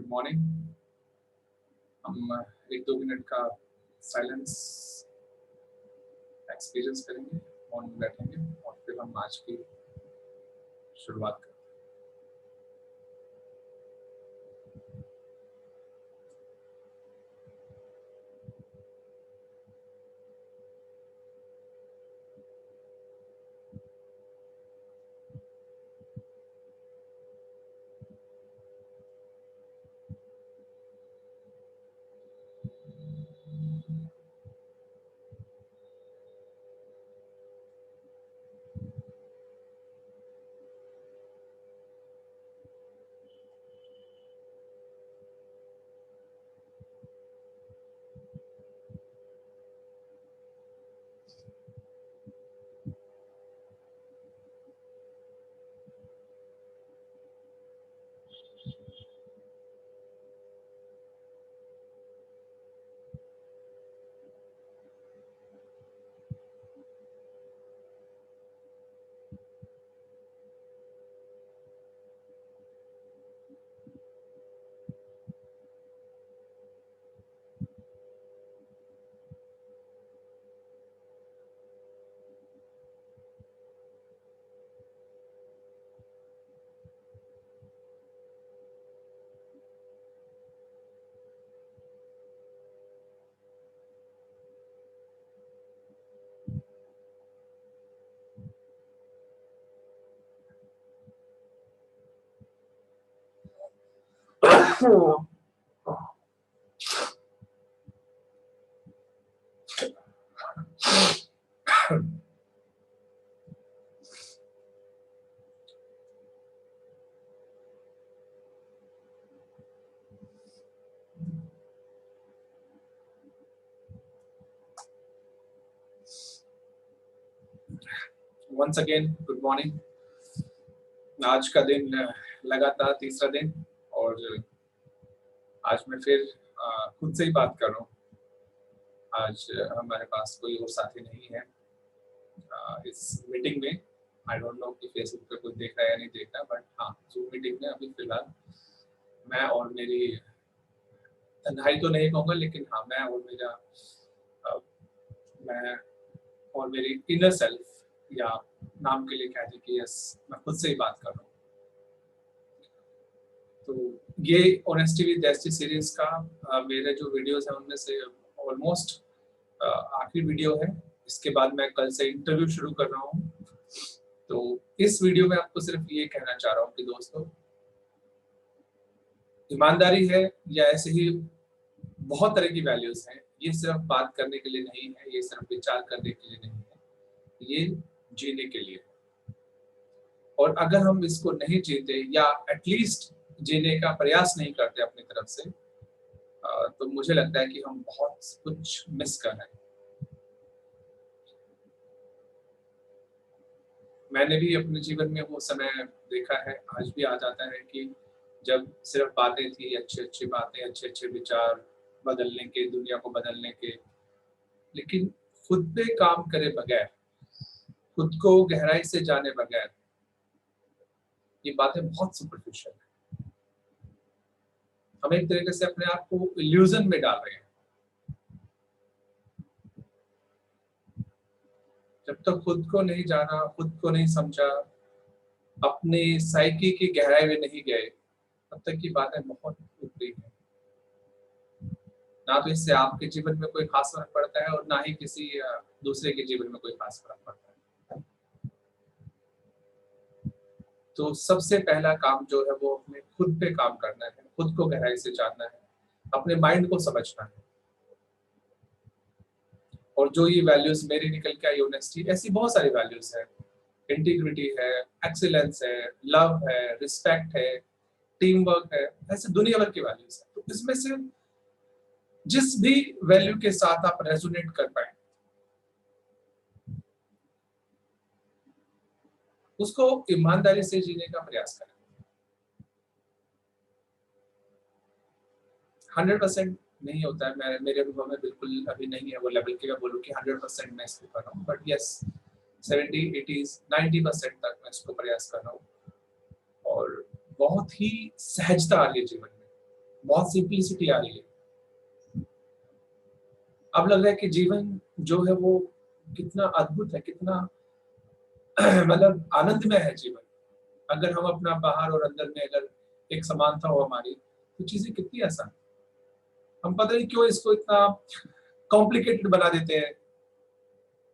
Good morning. हम 1-2 minute का silence experience करेंगे, मौन में बैठेंगे और फिर हम आज की शुरुआत करेंगे। Once again good morning. आज का दिन लगातार तीसरा दिन और आज मैं फिर खुद से ही बात कर रहा हूँ। आज हमारे पास कोई और साथी नहीं है इस मीटिंग में। आई डोंट नो कि फेसबुक पे कोई देख रहा है या नहीं देख रहा, बट हाँ, जूम मीटिंग में अभी फिलहाल मैं और मेरी तन्हाई तो नहीं कहूँगा, लेकिन हाँ, मैं और मेरी इनर सेल्फ या नाम के लिए कह दें कि यस, मैं खुद से ही बात कर रहा हूँ। तो ये ऑनेस्टी विद एसटी सीरीज का मेरे जो वीडियोस हैं उनमें से ऑलमोस्ट आखिरी वीडियो है। इसके बाद मैं कल से इंटरव्यू शुरू कर रहा हूँ। तो इस वीडियो में आपको सिर्फ ये कहना चाह रहा हूँ कि दोस्तों, ईमानदारी है या ऐसे ही बहुत तरह की वैल्यूज हैं। ये सिर्फ बात करने के लिए नहीं है, ये सिर्फ विचार करने के लिए नहीं है, ये जीने के लिए। और अगर हम इसको नहीं जीते या एटलीस्ट जीने का प्रयास नहीं करते अपनी तरफ से, तो मुझे लगता है कि हम बहुत कुछ मिस कर रहे हैं। मैंने भी अपने जीवन में वो समय देखा है, आज भी आ जाता है कि जब सिर्फ बातें थी, अच्छी अच्छी बातें, अच्छे अच्छे विचार बदलने के, दुनिया को बदलने के, लेकिन खुद पे काम करे बगैर, खुद को गहराई से जाने बगैर, ये बातें बहुत सुपरफिशियल है। हम एक तरीके से अपने आप को इल्यूजन में डाल रहे हैं। जब तक खुद को नहीं जाना, खुद को नहीं समझा, अपने साइकी की गहराई में नहीं गए, तब तक की बातें बहुत ऊपरी हैं। ना तो इससे आपके जीवन में कोई खास फर्क पड़ता है और ना ही किसी दूसरे के जीवन में कोई खास फर्क पड़ता है। तो सबसे पहला काम जो है वो अपने खुद पे काम करना है, खुद को गहराई से जानना है, अपने माइंड को समझना है। और जो ये वैल्यूज मेरी निकल के आई, ऑनेस्टी, ऐसी बहुत सारी वैल्यूज है, इंटीग्रिटी है, एक्सीलेंस है, लव है, रिस्पेक्ट है, टीम वर्क है, ऐसे दुनिया भर की वैल्यूज है। तो इसमें से जिस भी वैल्यू के साथ आप रेजोनेट कर पाए, उसको ईमानदारी से जीने का प्रयास करें। 100% नहीं होता है, मेरे अनुभव में बिल्कुल अभी नहीं है वो लेवल के मैं बोलूँ कि 100% मैं इसको कर रहा हूँ, बट यस 70, 80, 90% तक मैं इसको प्रयास कर रहा हूँ। और बहुत ही सहजता आ रही है जीवन में, बहुत सिंपलिसिटी आ रही है। अब लग रहा है कि जीवन जो है वो कितना अद्भुत है, कितना मतलब आनंदमय है जीवन। अगर हम अपना बाहर और अंदर में अगर एक समानता हो हमारी, तो चीजें कितनी आसान। हम पता नहीं क्यों इसको इतना कॉम्प्लिकेटेड बना देते हैं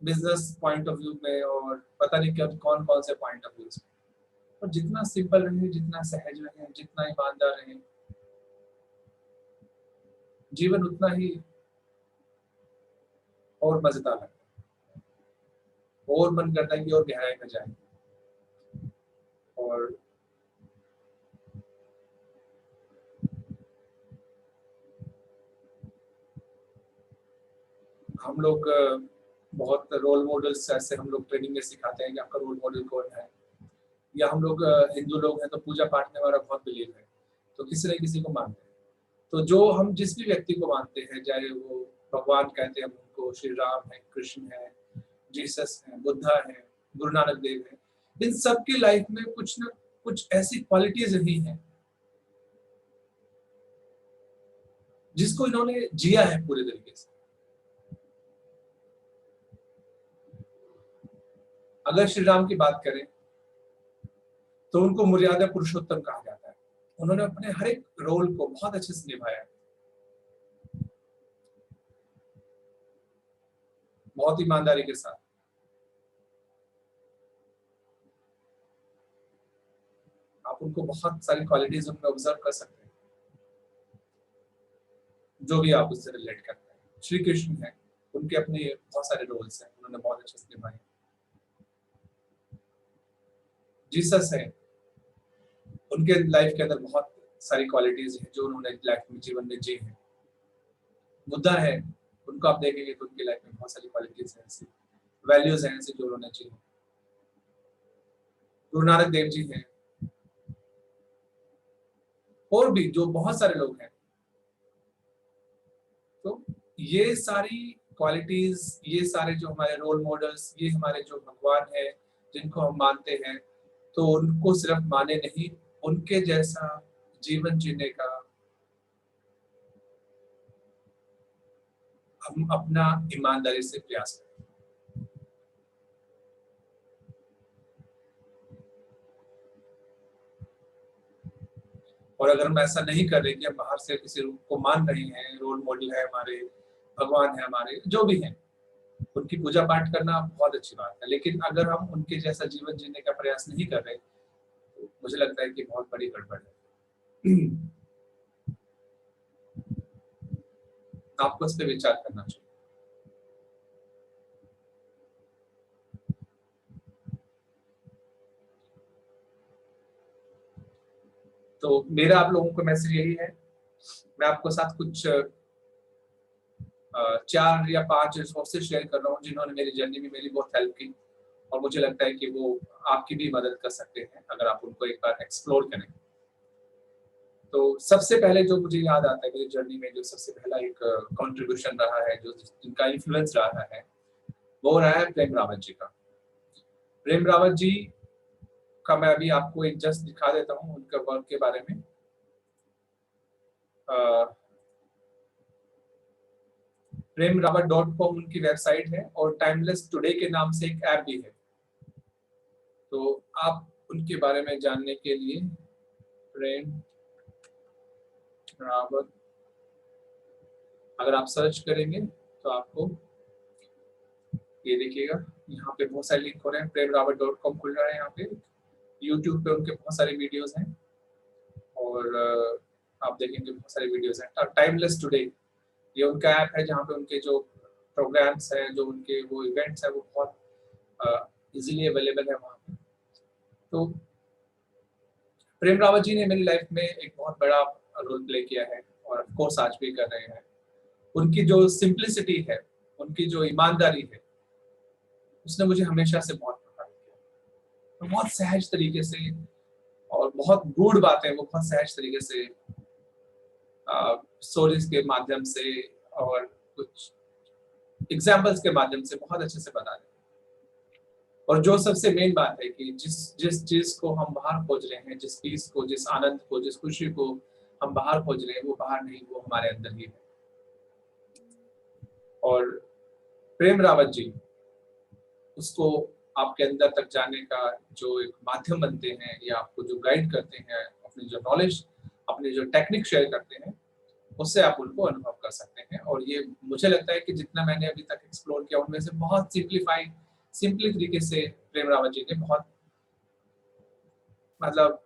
बिजनेस पॉइंट ऑफ व्यू में, और पता नहीं क्या कौन कौन से पॉइंट ऑफ व्यू में। और जितना सिंपल रहे, जितना सहज रहे, जितना ईमानदार रहे, जीवन उतना ही और मजेदार लगता है, और मन करता है कि और गहराई में जाए। और हम लोग बहुत रोल मॉडल्स ऐसे हम लोग ट्रेनिंग में सिखाते हैं कि आपका रोल मॉडल कौन है। या हम लोग हिंदू लोग हैं तो पूजा पाठ में हमारा बहुत बिलीव है, तो किसी न किसी को मानते हैं। तो जो हम जिस भी व्यक्ति को मानते हैं, चाहे वो भगवान कहते हैं हम उनको, श्री राम है, कृष्ण है, जीसस है, बुद्धा है, गुरु नानक देव है, इन सब की लाइफ में कुछ न कुछ ऐसी क्वालिटीज रही हैं जिसको इन्होंने जिया है पूरे तरीके से। अगर श्री राम की बात करें तो उनको मर्यादा पुरुषोत्तम कहा जाता है। उन्होंने अपने हर एक रोल को बहुत अच्छे से निभाया है, बहुत ईमानदारी के साथ। आप उनको बहुत सारी क्वालिटीज उनमें ऑब्जर्व कर सकते हैं, जो भी आप उससे रिलेट करते हैं। श्री कृष्ण है, उनके अपने बहुत सारे रोल्स हैं, उन्होंने बहुत अच्छे से निभाए। जीसस है, उनके लाइफ के अंदर बहुत सारी क्वालिटीज हैं जो उन्होंने लाइफ में जीवन में जी हैं। बुद्धा है, उनको आप देखेंगे तो उनकी लाइफ में बहुत सारी क्वालिटीज हैं, ऐसी वैल्यूज हैं ऐसी जो उन्होंने जी। गुरु नानक देव जी हैं, और भी जो बहुत सारे लोग हैं। तो ये सारी क्वालिटीज, ये सारे जो हमारे रोल मॉडल्स, ये हमारे जो भगवान है जिनको हम मानते हैं, तो उनको सिर्फ माने नहीं, उनके जैसा जीवन जीने का हम अपना ईमानदारी से प्रयास करें। और अगर हम ऐसा नहीं कर रहे कि हम बाहर से किसी को मान रहे हैं, रोल मॉडल है हमारे, भगवान है हमारे, जो भी हैं, उनकी पूजा पाठ करना बहुत अच्छी बात है, लेकिन अगर हम उनके जैसा जीवन जीने का प्रयास नहीं कर रहे, तो मुझे लगता है कि बहुत बड़ी गड़बड़ है। आपको इस पे विचार करना चाहिए। तो मेरा आप लोगों को मैसेज यही है, मैं आपको साथ कुछ 4 या 5 रिसोर्सेज शेयर कर रहा हूँ जिन्होंने मेरी जर्नी में मेरी बहुत हेल्प की, और मुझे लगता है कि वो आपकी भी मदद कर सकते हैं अगर आप उनको एक बार एक्सप्लोर करें। तो सबसे पहले जो मुझे याद आता है मेरी जर्नी में, जो सबसे पहला एक कंट्रीब्यूशन रहा है, जो जिनका इन्फ्लुएंस रहा है, वो रहा है प्रेम रावत जी का। प्रेम रावत जी का मैं अभी आपको एक जस्ट दिखा देता हूँ उनके वर्क के बारे में। premrawat.com उनकी वेबसाइट है, और टाइमलेस टुडे के नाम से एक ऐप भी है। तो आप उनके बारे में जानने के लिए प्रेम रावत अगर आप सर्च करेंगे तो आपको ये देखिएगा, यहाँ पे बहुत सारे लिंक हो रहे हैं। premrawat.com खुल रहा है, यहाँ पे यूट्यूब पे उनके बहुत सारे वीडियोस हैं, और आप देखेंगे बहुत सारे वीडियोस हैं। टाइमलेस टुडे ये उनका ऐप है जहाँ पे उनके जो प्रोग्राम्स हैं, जो उनके वो इवेंट्स हैं, वो बहुत इजीली अवेलेबल है वहाँ पे। तो प्रेम रावत जी ने मेरी लाइफ में एक बहुत बड़ा रोल प्ले किया है, और ऑफ कोर्स आज भी कर रहे हैं। उनकी जो सिंप्लिसिटी है, उनकी जो ईमानदारी है, उसने मुझे हमेशा से बहुत प्रभावित किया। तो बहुत सहज तरीके से, और बहुत गूढ़ बातें वो बहुत सहज तरीके से स्टोरीज के माध्यम से और कुछ एग्जाम्पल्स के माध्यम से बहुत अच्छे से बता रहे हैं। और जो सबसे मेन बात है कि जिस जिस चीज को हम बाहर खोज रहे हैं, जिस पीस को, जिस आनंद को, जिस खुशी को हम बाहर खोज रहे हैं, वो बाहर नहीं, वो हमारे अंदर ही है। और प्रेम रावत जी, उसको आपके अंदर तक जाने का जो एक माध्यम बनते हैं या आपको जो गाइड करते हैं, अपनी जो नॉलेज, अपनी जो टेक्निक शेयर करते हैं, उससे आप उनको अनुभव कर सकते हैं। और ये मुझे लगता है कि जितना मैंने अभी तक एक्सप्लोर किया उनमें से बहुत सिंपली तरीके से प्रेम रावत जी ने बहुत, मतलब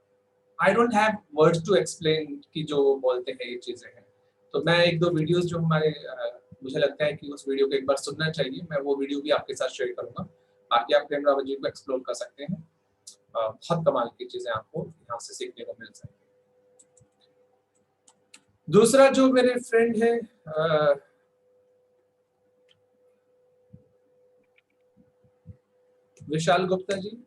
I don't have words to explain कि जो वो बोलते हैं ये चीजें हैं। तो मैं एक दो वीडियोस जो हमारे मुझे लगता है कि उस वीडियो को एक बार सुनना चाहिए, मैं वो वीडियो भी आपके साथ शेयर करूंगा, बाकी आप प्रेम रावत जी को एक्सप्लोर कर सकते हैं। बहुत कमाल की चीजें आपको यहाँ से सीखने को मिल सकती है। दूसरा जो मेरे फ्रेंड है विशाल गुप्ता जी,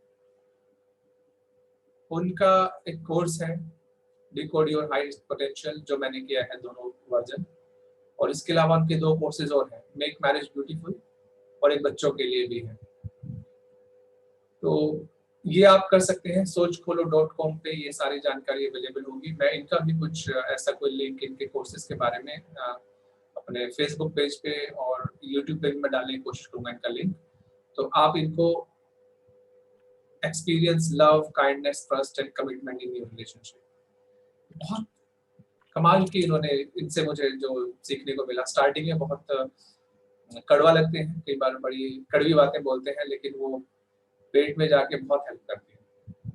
उनका एक कोर्स है डिकोड योर हाई पोटेंशियल, जो मैंने किया है दोनों वर्जन। और इसके अलावा उनके दो कोर्सेज और हैं, मेक मैरिज ब्यूटीफुल और एक बच्चों के लिए भी है। तो ये आप कर सकते हैं, sochkholo.com पे ये सारी जानकारी अवेलेबल होगी। मैं इनका भी कुछ ऐसा कोई लिंक इनके कोर्सेज के बारे में अपने फेसबुक पेज पे और यूट्यूब पे भी मैं डालने की कोशिश करूंगा इनका लिंक। तो आप इनको experience love, kindness, trust and commitment in your relationship, बहुत कमाल की इन्होंने, इनसे मुझे जो सीखने को मिला। स्टार्टिंग में बहुत कड़वा लगते हैं, कई बार बड़ी कड़वी बातें बोलते हैं, लेकिन वो पेट में जाके बहुत हेल्प करती है।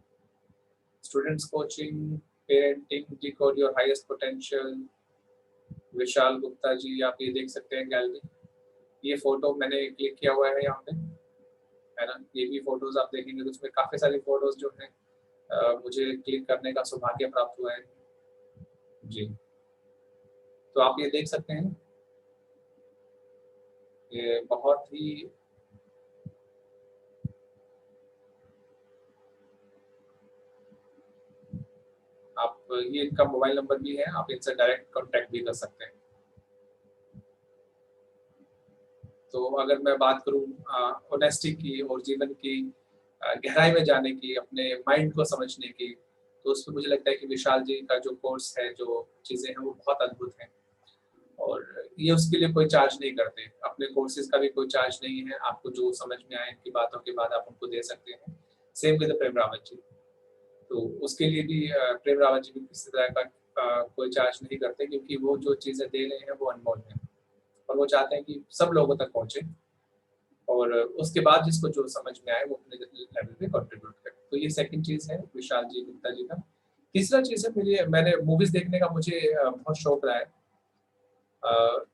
Students coaching, parenting, decode your highest potential, Vishal Gupta ji, आप ये देख सकते हैं गैलरी। ये फोटो मैंने क्लिक किया हुआ है यहाँ पे, है ना। ये भी फोटोज आप देखेंगे तो उसमें काफी सारी फोटोज जो है मुझे क्लिक करने का सौभाग्य प्राप्त हुआ है जी। तो आप ये देख सकते हैं, ये बहुत ही आप, ये इनका मोबाइल नंबर भी है, आप इनसे डायरेक्ट कांटेक्ट भी कर सकते हैं। तो अगर मैं बात करूं ऑनेस्टी की और जीवन की गहराई में जाने की, अपने माइंड को समझने की, तो उसमें मुझे लगता है कि विशाल जी का जो कोर्स है, जो चीज़ें हैं वो बहुत अद्भुत हैं। और ये उसके लिए कोई चार्ज नहीं करते, अपने कोर्सेज का भी कोई चार्ज नहीं है। आपको जो समझ में आए इनकी बातों के बाद आप उनको दे सकते हैं। सेम विद प्रेम रावत जी, तो उसके लिए भी प्रेम रावत जी भी किसी तरह का कोई चार्ज नहीं करते, क्योंकि वो जो चीज़ें दे रहे हैं वो अनमोल है और वो चाहते हैं कि सब लोगों तक पहुंचे और उसके बाद जिसको जो समझ में आए वो अपने लेवल पे कंट्रीब्यूट करे। तो ये सेकंड चीज़ है विशाल जी गुप्ता जी का। तीसरा चीज़ है, मैंने मूवीज देखने का मुझे बहुत शौक रहा है।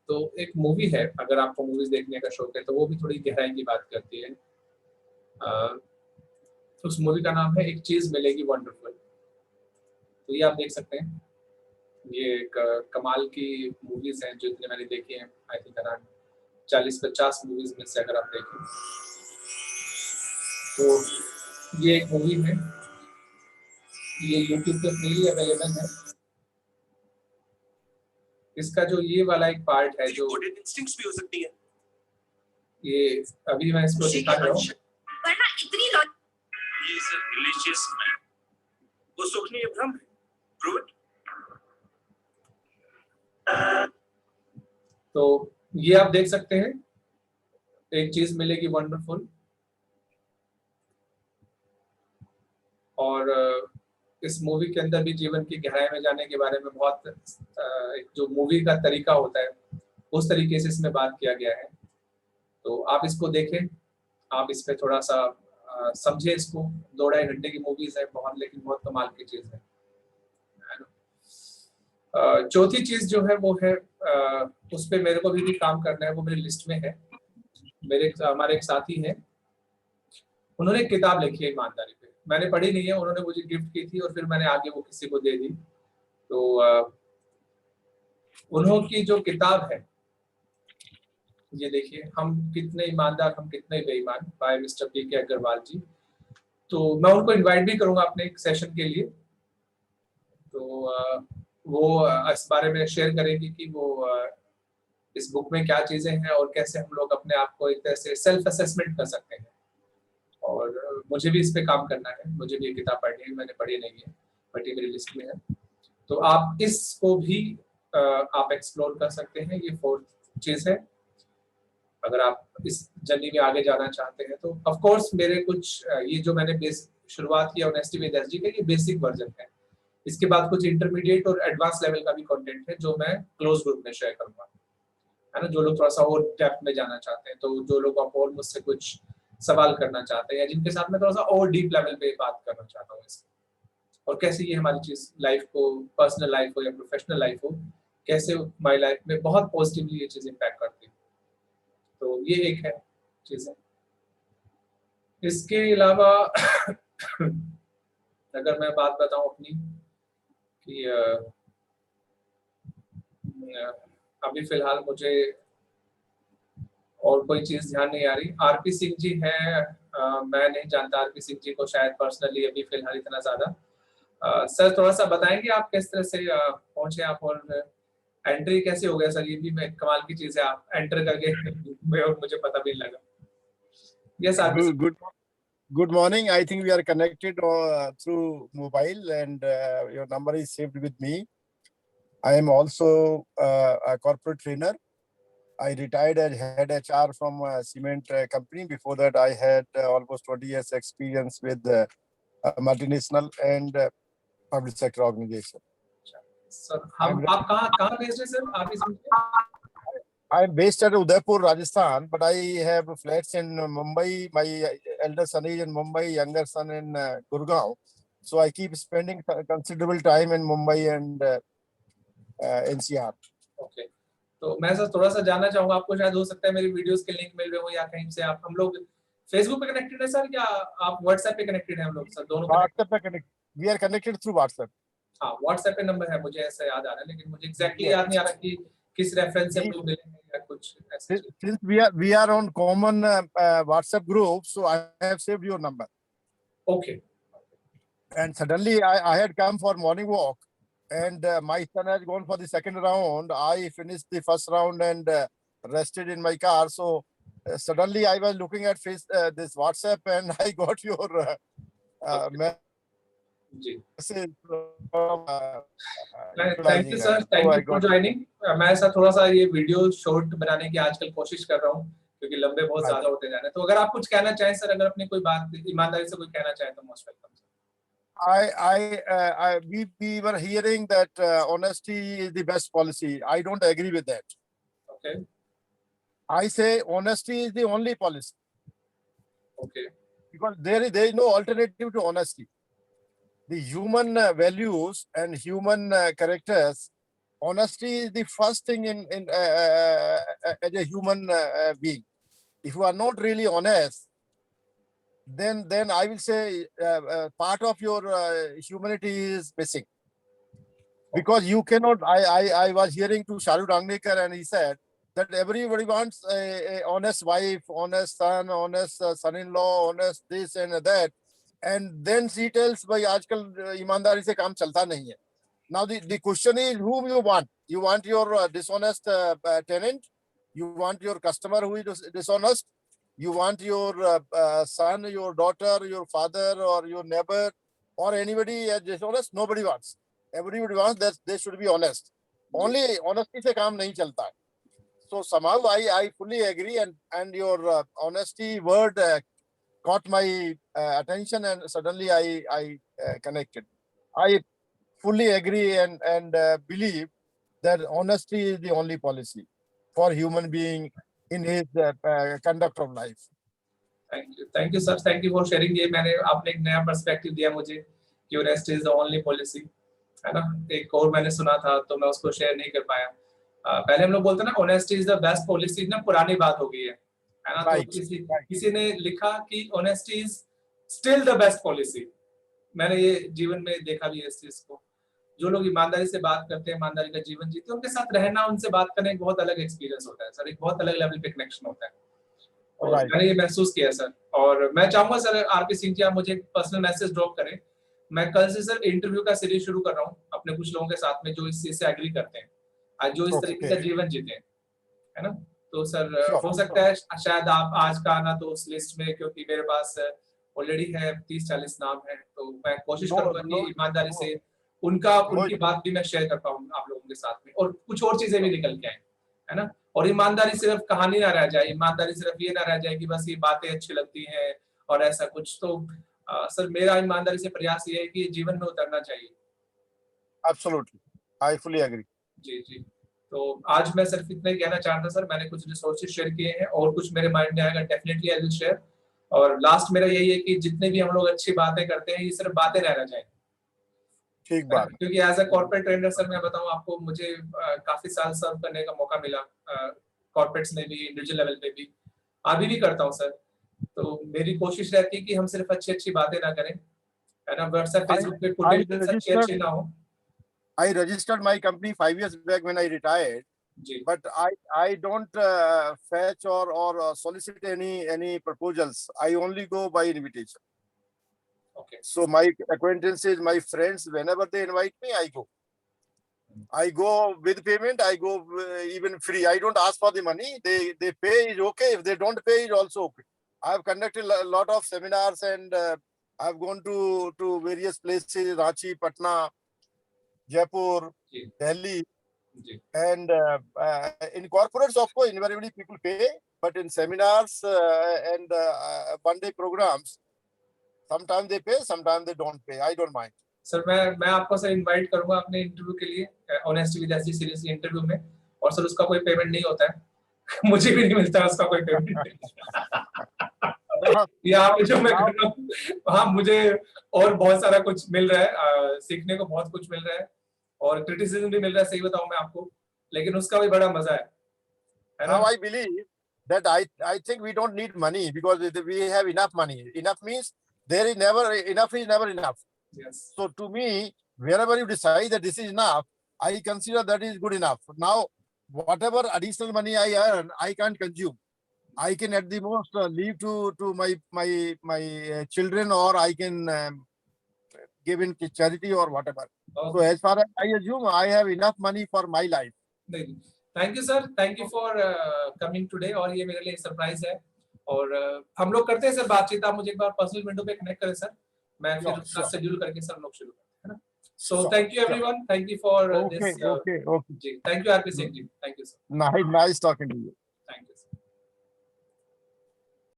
तो एक मूवी है, अगर आपको मूवीज देखने का शौक है तो वो भी थोड़ी गहराई की बात करती है। उस मूवी का नाम है एक चीज मिलेगी वंडरफुल। तो ये आप देख सकते हैं, ये एक कमाल की मूवीज हैं जो इतने मैंने देखी हैं। आई थिंक अराउंड 40-50 मूवीज में से अगर आप देखें तो ये एक मूवी है, ये यूट्यूब पे फ्रीली अवेलेबल है। इसका जो ये वाला एक पार्ट है जो भी हो सकती है, ये अभी मैं इसको दिखा रहा हूँ। He is a religious man. वो सुख नहीं है, भ्रम है। Prove it. तो ये आप देख सकते हैं, एक चीज मिलेगी वंडरफुल। और इस मूवी के अंदर भी जीवन की गहराई में जाने के बारे में बहुत एक जो मूवी का तरीका होता है उस तरीके से इसमें बात किया गया है। तो आप इसको देखें, आप इस पे थोड़ा सा समझे इसको। 2-2.5 घंटे की मूवीज है बहुत, लेकिन बहुत कमाल की चीज है ना। चौथी चीज जो है वो है, उस पे मेरे को भी काम करना है, वो मेरी लिस्ट में है। हमारे एक साथी हैं, उन्होंने एक किताब लिखी है ईमानदारी पे, मैंने पढ़ी नहीं है, उन्होंने मुझे गिफ्ट की थी और फिर मैंने आगे वो किसी को दे दी। तो उन्होंने जो किताब है, ये देखिए, हम कितने ईमानदार हम कितने बेईमान, बाय मिस्टर पी.के. अग्रवाल जी। तो मैं उनको इनवाइट भी करूंगा अपने एक सेशन के लिए। तो वो इस बारे में शेयर करेंगे कि वो इस बुक में क्या चीजें हैं और कैसे हम लोग अपने आप को एक तरह से सेल्फ असेसमेंट कर सकते हैं। और मुझे भी इस पे काम करना है, मुझे भी ये किताब पढ़नी है, मैंने पढ़ी नहीं है बट ये मेरी लिस्ट में है। तो आप इसको भी आप एक्सप्लोर कर सकते हैं। ये 4th चीज है अगर आप इस जर्नी में आगे जाना चाहते हैं तो। ऑफ कोर्स मेरे कुछ ये जो मैंने शुरुआत किया ऑनेस्टी विद एसजी का, ये बेसिक वर्जन है। इसके बाद कुछ इंटरमीडिएट और एडवांस लेवल का भी कंटेंट है जो मैं क्लोज ग्रुप में शेयर करूंगा, है ना। जो लोग थोड़ा सा और डेप्थ में जाना चाहते हैं, तो जो लोग आप और मुझसे कुछ सवाल करना चाहते हैं या जिनके साथ मैं थोड़ा सा और डीप लेवल पे बात करना चाहता हूँ इसकी, और कैसे ये हमारी चीज लाइफ को, पर्सनल लाइफ हो या प्रोफेशनल लाइफ हो, कैसे हमारी लाइफ में बहुत पॉजिटिवली ये चीज इम्पैक्ट करती है। तो ये एक है चीज है। इसके अलावा अगर मैं बात बताऊं अपनी कि अभी फिलहाल मुझे और कोई चीज ध्यान नहीं आ रही। आरपी सिंह जी है, मैं नहीं जानता आरपी सिंह जी को शायद पर्सनली अभी फिलहाल इतना ज्यादा। सर थोड़ा सा बताएंगे आप किस तरह से पहुंचे आप, और एंट्री कैसे हो गया सर? ये भी मैं कमाल की चीज है, आप एंटर करके और मुझे पता भी नहीं लगा। Yes RP. Good morning. I think we are connected through mobile, and your number is saved with me. I am also a corporate trainer. I retired as head HR from a cement company. Before that, I had almost 20 years experience with a multinational and public sector organization. Sir आप कहाँ based हैं sir? आप इस I'm based at Udaipur, Rajasthan, but I have flats in Mumbai. My elder son is in Mumbai, younger son in Gurgaon. So I keep spending considerable time in Mumbai and NCR. Okay, तो मैं sir थोड़ा सा जानना चाहूंगा, आपको शायद हो सकता है मेरी वीडियोस के लिंक मिल रहे हो या कहीं से आप, हम लोग फेसबुक पे कनेक्टेड है सर या आप व्हाट्सएप पे कनेक्टेड हैं? हम लोग सर दोनों व्हाट्सएप पे connect, we are connected through WhatsApp. हाँ व्हाट्सएप पे नंबर है, मुझे ऐसा याद आ रहा है, लेकिन मुझे एग्जैक्टली याद नहीं आ रहा कि किस रेफरेंस से हम लोग मिले हैं या कुछ ऐसा। Since we are on common WhatsApp group, so I have saved your number. Okay. And suddenly I had come for morning walk, and my son had gone for the second round. I finished the first round and rested in my car. So suddenly I was looking at this WhatsApp, and I got your message. Thank you sir, thank you for joining. मैं ऐसा थोड़ा सा ये video short बनाने की आजकल कोशिश कर रहा हूँ क्योंकि लंबे बहुत ज्यादा होते जा रहे हैं। तो अगर आप कुछ कहना चाहें सर, अगर अपनी कोई बात ईमानदारी से कोई कहना चाहें तो most welcome. We were hearing that honesty is the best policy. I don't agree with that. Okay. I say honesty is the only policy. Okay. Because there is no alternative to honesty. The human values and human characters, honesty is the first thing in as a human being. If you are not really honest, then I will say part of your humanity is missing. Because you cannot. I was hearing to Shahrukh Rangnekar, and he said that everybody wants a honest wife, honest son, honest son-in-law, honest this and that. And then she tells, "Bhai, aajkal ईमानदारी से काम चलता नहीं है." Now the question is, whom you want? You want your dishonest tenant? You want your customer who is dishonest? You want your son, your daughter, your father, or your neighbor, or anybody as dishonest? Nobody wants. Everybody wants that they should be honest. Only honesty से काम नहीं चलता है. So somehow I fully agree, and your honesty word caught my attention, and suddenly I connected. I fully agree and believe that honesty is the only policy for human being in his conduct of life. Thank you sir, thank you for sharing। ये मैंने आपने एक नया perspective दिया मुझे कि honesty is the only policy, है ना। एक और मैंने सुना था तो मैं उसको शेयर नहीं कर पाया। पहले हम लोग बोलते ना honesty is the best policy, ना पुरानी बात हो गई है ना। तो किसी ने लिखा कि honesty is still the best policy। मैंने ये जीवन में देखा भी है इस चीज को। जो लोग ईमानदारी से बात करते हैं, ईमानदारी का जीवन जीते हैं, उनके साथ रहना, उनसे बात करना एक बहुत अलग एक्सपीरियंस होता है सर, एक बहुत अलग लेवल पे कनेक्शन होता है। और मैंने ये महसूस किया सर। और मैं चाहूंगा सर आरपी सिंह जी आप मुझे पर्सनल मैसेज ड्रॉप करें। मैं कल से सर इंटरव्यू का सीरीज शुरू कर रहा हूँ अपने कुछ लोगों के साथ में जो इस चीज से एग्री करते हैं, जो इस तरीके का जीवन जीते हैं, है ना। तो सर हो सकता है शायद आप आज का आना तो उस लिस्ट में, क्योंकि मेरे पास ऑलरेडी है 30-40 नाम है। तो मैं कोशिश करूंगा कि ईमानदारी से उनकी बात भी मैं शेयर करता हूँ आप लोगों के साथ में, और कुछ और चीजें भी निकल के आए, है ना। और ईमानदारी सिर्फ कहानी ना रह जाए, ईमानदारी सिर्फ ये ना रह जाए कि बस ये बातें अच्छी लगती हैं और ऐसा कुछ। तो सर मेरा ईमानदारी से प्रयास ये है कि जीवन में उतरना चाहिए। Absolutely, I fully agree. जी जी। तो आज मैं सिर्फ इतना ही कहना चाहता सर, मैंने कुछ रिसोर्सेज शेयर किए हैं और कुछ मेरे माइंड में आएगा डेफिनेटली आई विल शेयर। और लास्ट मेरा यही है कि जितने भी हम लोग अच्छी बातें करते हैं ये सिर्फ बातें रह जाए। ठीक बात। क्योंकि as a corporate trainer sir मैं बताऊं आपको, मुझे काफी साल सर्व करने का मौका मिला कॉर्पोरेट्स में भी, इंडिविजुअल लेवल पे भी, अभी भी करता हूं सर। तो मेरी कोशिश रहती है कि हम सिर्फ अच्छी अच्छी बातें ना करें, है ना। व्हाट्सएप फेसबुक पे पोटेंशियल अच्छी अच्छी ना हो। I registered my company 5 years back when I retired, but I don't fetch or solicit any proposals. I only go by invitation. Okay. So my acquaintances, my friends, whenever they invite me, I go. I go with payment. I go even free. I don't ask for the money. They pay is okay. If they don't pay is also okay. I have conducted a lot of seminars and I've gone to various places, Ranchi, Patna, Jaipur, Delhi, and in corporates, of course, invariably people pay, but in seminars and one-day programs, sometimes they pay, sometimes they don't pay. I don't mind. Sir मैं आपको sir invite करूंगा अपने interview के लिए honesty with SG series interview में, और sir उसका कोई पेमेंट नहीं होता है मुझे भी नहीं मिलता उसका कोई पेमेंट यहाँ पे जो मैं कर रहा हूँ, हाँ मुझे और बहुत सारा कुछ मिल रहा है, सीखने को बहुत कुछ मिल रहा है और क्रिटिसिज्म भी मिल रहा है, सही बताऊं मैं आपको, लेकिन उसका भी बड़ा मजा है ना। Now I believe that I think we don't need money because we have enough money. Enough means there is never enough is never enough. Yes. So to me, wherever you decide that this is enough, I consider that is good enough. Now, whatever additional money I earn, I can't consume. I can at the most leave to my children, or I can give in charity or whatever. Okay. So as far as I assume, I have enough money for my life. Thank you sir, thank you for coming today, और ये मेरे लिए surprise है। और हम लोग करते हैं सर बातचीत, आप मुझे एक बार पर्सनल विंडो पे कनेक्ट करें सर, मैं फिर उसका शेड्यूल करके सर लोग शुरू करते हैं ना। So thank you everyone, thank you for this. Okay. जी thank you RP Singh ji, thank you sir. Nice talking to you.